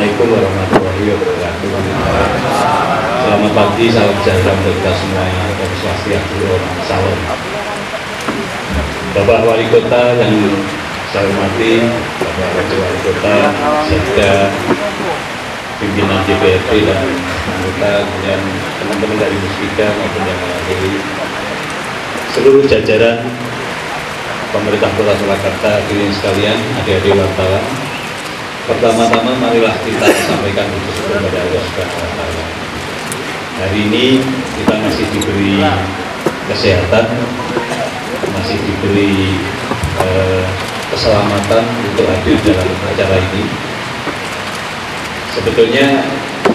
Assalamualaikum warahmatullahi wabarakatuh. Selamat pagi, salam sejahtera untuk kita semua. Om Swastiastu, salam. Bapak Wali Kota yang saya hormati, Bapak Wakil Wali Kota, Sekda, pimpinan DPRD dan anggota, kemudian teman-teman dari Muspika maupun yang lain, seluruh jajaran pemerintah Kota Surakarta, hadirin sekalian, adik-adik wartawan. Pertama-tama marilah kita sampaikan bersyukur kepada Allah Subhanahu wa Ta'ala. Hari ini kita masih diberi kesehatan, masih diberi keselamatan untuk hadir dalam acara ini. Sebetulnya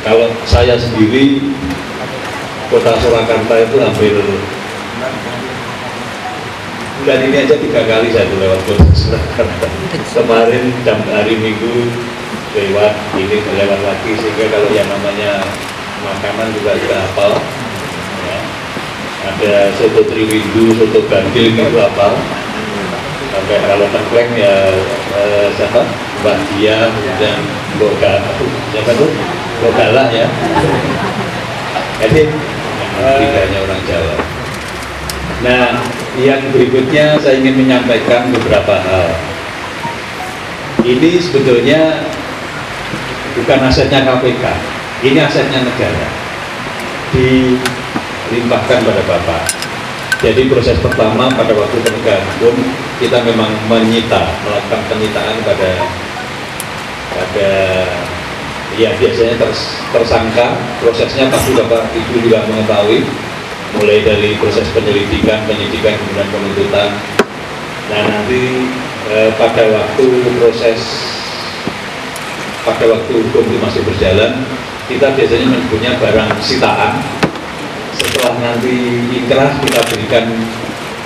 kalau saya sendiri, Kota Surakarta itu hampir bulan ini aja 3 kali saya lewat Kota Surakarta. Kemarin hari Minggu lewat, ini lewat lagi, sehingga kalau yang namanya makanan juga sudah hafal. Ya. Ada soto Triwindu, soto Gandil itu hafal. Sampai kalau tengkleng ya siapa? Mbak Dia dan siapa tuh? Bogala ya. Jadi tidaknya orang Jawa. Nah, yang berikutnya saya ingin menyampaikan beberapa hal. Ini sebetulnya bukan asetnya KPK, ini asetnya negara, dilimpahkan pada Bapak. Jadi proses pertama pada waktu penegakan hukum, kita memang melakukan penyitaan pada ya biasanya tersangka. Prosesnya pasti Bapak Ibu juga mengetahui, mulai dari proses penyelidikan, penyidikan, kemudian penuntutan. Nah nanti pada waktu hukum itu masih berjalan, kita biasanya menyebutnya barang sitaan. Setelah nanti inkrah, kita berikan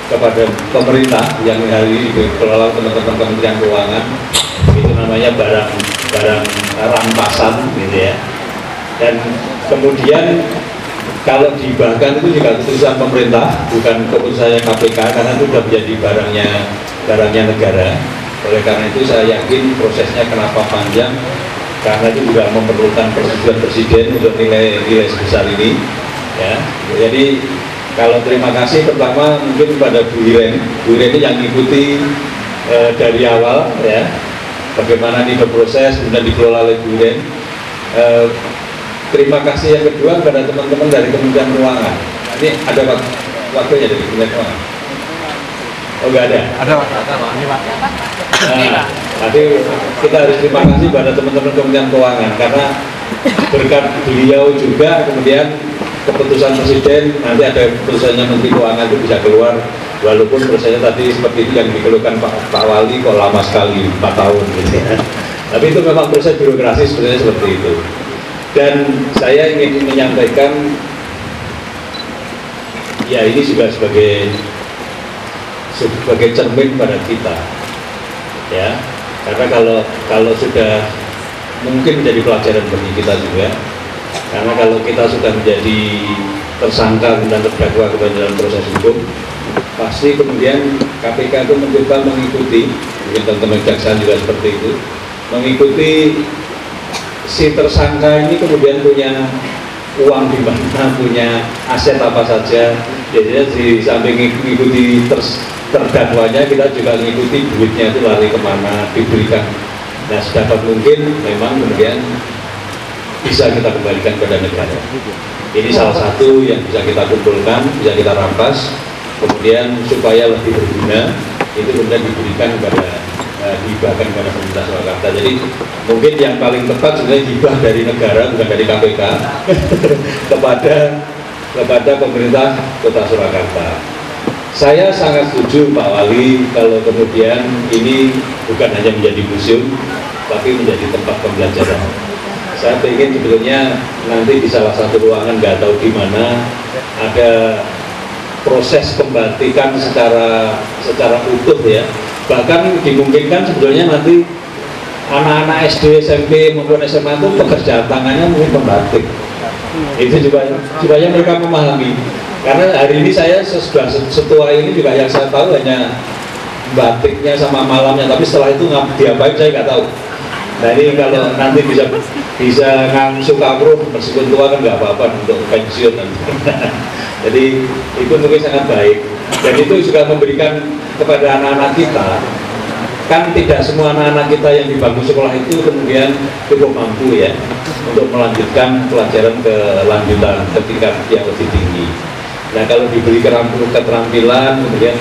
kepada pemerintah yang hari ini dikelola teman-teman Kementerian Keuangan. Itu namanya barang rampasan, gitu ya. Dan kemudian kalau dihibahkan itu juga keputusan pemerintah, bukan keputusannya KPK, karena itu sudah menjadi barangnya negara. Oleh karena itu saya yakin prosesnya kenapa panjang, karena itu juga memerlukan persetujuan Presiden untuk nilai sebesar ini. Ya, jadi kalau terima kasih pertama mungkin kepada Bu Iren ini yang mengikuti dari awal, ya, bagaimana ini berproses, kemudian dikelola oleh Bu Iren. Terima kasih yang kedua kepada teman-teman dari Kementerian Keuangan. Ini ada waktunya dari Kementerian Keuangan? Oh, nggak ada? Ada, ini Pak. Nah, nanti kita harus terima kasih pada teman-teman Kementerian Keuangan, karena berkat beliau juga kemudian keputusan Presiden, nanti ada keputusannya Menteri Keuangan itu bisa keluar, walaupun prosesnya tadi seperti itu yang dikeluhkan Pak Wali kok lama sekali, 4 tahun gitu ya. Tapi itu memang proses birokrasi sebenarnya seperti itu. Dan saya ingin menyampaikan, ya ini juga sebagai cermin pada kita, ya, karena kalau sudah mungkin menjadi pelajaran bagi kita juga, karena kalau kita sudah menjadi tersangka dan terdakwa dalam proses hukum, pasti kemudian KPK itu mencoba mengikuti, mungkin teman-teman kejaksaan juga seperti itu, mengikuti si tersangka ini kemudian punya uang di mana, punya aset apa saja. Jadi di samping mengikuti terdakwanya, kita juga mengikuti duitnya itu lari kemana, diberikan. Nah sedapat mungkin memang kemudian bisa kita kembalikan kepada negara. Ini salah satu yang bisa kita kumpulkan, bisa kita rampas, kemudian supaya lebih berguna, itu kemudian diberikan dihibahkan kepada pemerintah Surakarta. Jadi mungkin yang paling tepat sebenarnya hibah dari negara, bukan dari KPK, kepada pemerintah Kota Surakarta. Saya sangat setuju Pak Wali kalau kemudian ini bukan hanya menjadi museum, tapi menjadi tempat pembelajaran. Saya ingin sebetulnya nanti di salah satu ruangan, nggak tahu di mana, ada proses pembatikan secara utuh, ya. Bahkan dimungkinkan sebetulnya nanti anak-anak SD, SMP maupun SMA itu pekerjaan tangannya mungkin pembatik. Itu juga supaya mereka memahami. Karena hari ini saya sudah setua ini juga yang saya tahu hanya batiknya sama malamnya, tapi setelah itu diapain saya nggak tahu. Nah ini kalau nanti bisa ngangsu kamruh meskipun tua kan nggak apa-apa untuk pensiun nanti. Jadi itu mungkin sangat baik, dan itu juga memberikan kepada anak-anak kita, kan tidak semua anak-anak kita yang di bangku sekolah itu kemudian cukup mampu ya untuk melanjutkan pelajaran ke lanjutan ke tingkat yang lebih tinggi. Nah kalau diberi keterampilan, kemudian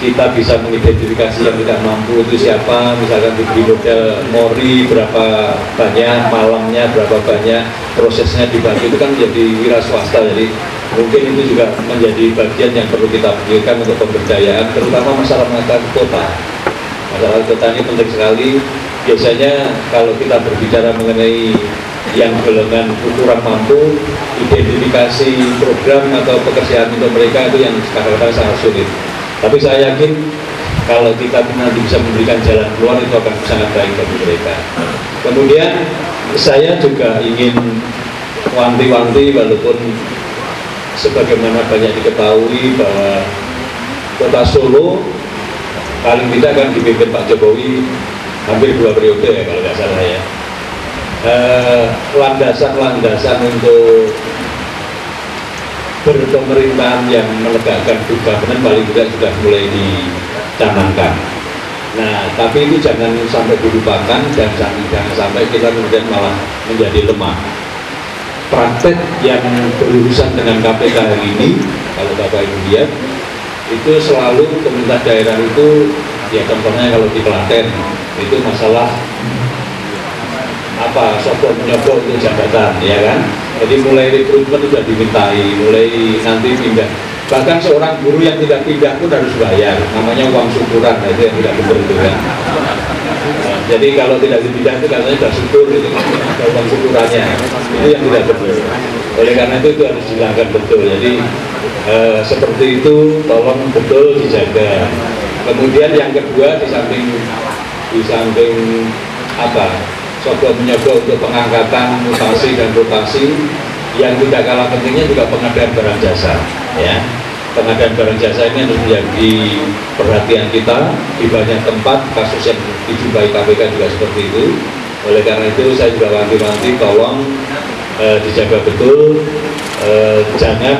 kita bisa mengidentifikasi yang tidak mampu itu siapa, misalkan diberi model mori berapa banyak, malamnya berapa banyak, prosesnya dibagi, itu kan menjadi wira swasta. Jadi mungkin itu juga menjadi bagian yang perlu kita pikirkan untuk pemberdayaan, terutama masyarakat kota. Masyarakat kota ini penting sekali. Biasanya kalau kita berbicara mengenai yang golongan kurang mampu, identifikasi program atau pekerjaan untuk mereka itu yang kadang-kadang sangat sulit. Tapi saya yakin kalau kita nanti bisa memberikan jalan keluar itu akan sangat baik bagi mereka. Kemudian saya juga ingin wanti-wanti, walaupun sebagaimana banyak diketahui bahwa Kota Solo paling tidak kan dipimpin Pak Jokowi hampir 2 periode ya kalau nggak salah ya. Landasan-landasan untuk berpemerintahan yang menegakkan good governance paling tidak sudah mulai dicanangkan. Nah, tapi itu jangan sampai dilupakan dan jangan sampai kita kemudian malah menjadi lemah. Praktek yang berurusan dengan KPK hari ini, kalau Bapak Ibu lihat, itu selalu pemerintah daerah itu, ya contohnya kalau di Klaten, itu masalah sopor menyogok untuk jabatan, ya kan? Jadi mulai rekrutmen sudah dimintai, mulai nanti pindah. Bahkan seorang guru yang tidak pindah pun harus bayar, namanya uang syukuran. Nah, itu yang tidak betul itu kan. Nah, jadi kalau tidak dipindah itu katanya sudah syukur, itu ada uang syukurannya. Itu yang tidak betul. Oleh karena itu harus dilakukan betul. Jadi seperti itu, tolong betul dijaga. Kemudian yang kedua, di samping sopor menyogok untuk pengangkatan, mutasi dan rotasi, yang tidak kalah pentingnya juga pengadaan barang jasa. Ya, pengadaan barang jasa ini harus menjadi perhatian kita di banyak tempat. Kasus yang dijumpai KPK juga seperti itu. Oleh karena itu saya juga wanti-wanti tolong dijaga betul. Jangan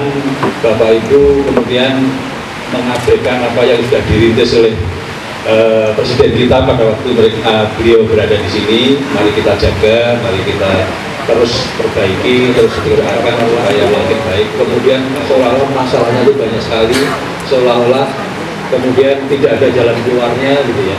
Bapak Ibu kemudian mengabaikan apa yang sudah dirintis oleh Presiden kita pada waktu beliau berada di sini. Mari kita jaga, mari kita terus perbaiki, terus digerakkan supaya makin baik. Kemudian seolah-olah masalahnya itu banyak sekali, seolah-olah kemudian tidak ada jalan keluarnya gitu ya.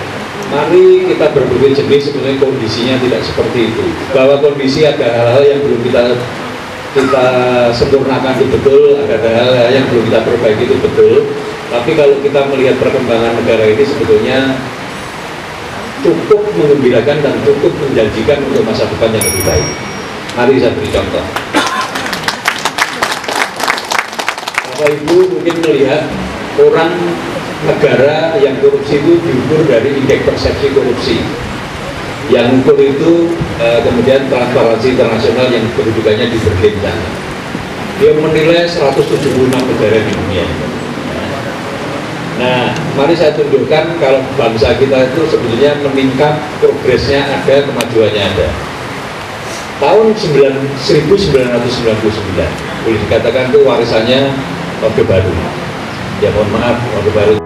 Mari kita berpikir jernih, sebenarnya kondisinya tidak seperti itu. Bahwa kondisi ada hal-hal yang belum kita sempurnakan itu betul, ada hal-hal yang belum kita perbaiki itu betul. Tapi kalau kita melihat perkembangan negara ini sebetulnya cukup menggembirakan dan cukup menjanjikan untuk masa depan yang lebih baik. Mari saya beri contoh. Bapak Ibu mungkin melihat orang negara yang korupsi itu diukur dari indeks persepsi korupsi. Yang ukur itu kemudian Transparansi Internasional yang kedudukannya di Berlin sana. Dia menilai 176 negara di dunia. Nah, mari saya tunjukkan kalau bangsa kita itu sebetulnya meningkat, progresnya ada, kemajuannya ada. Tahun 1999, boleh dikatakan itu warisannya Orde Baru. Ya mohon maaf, Orde Baru.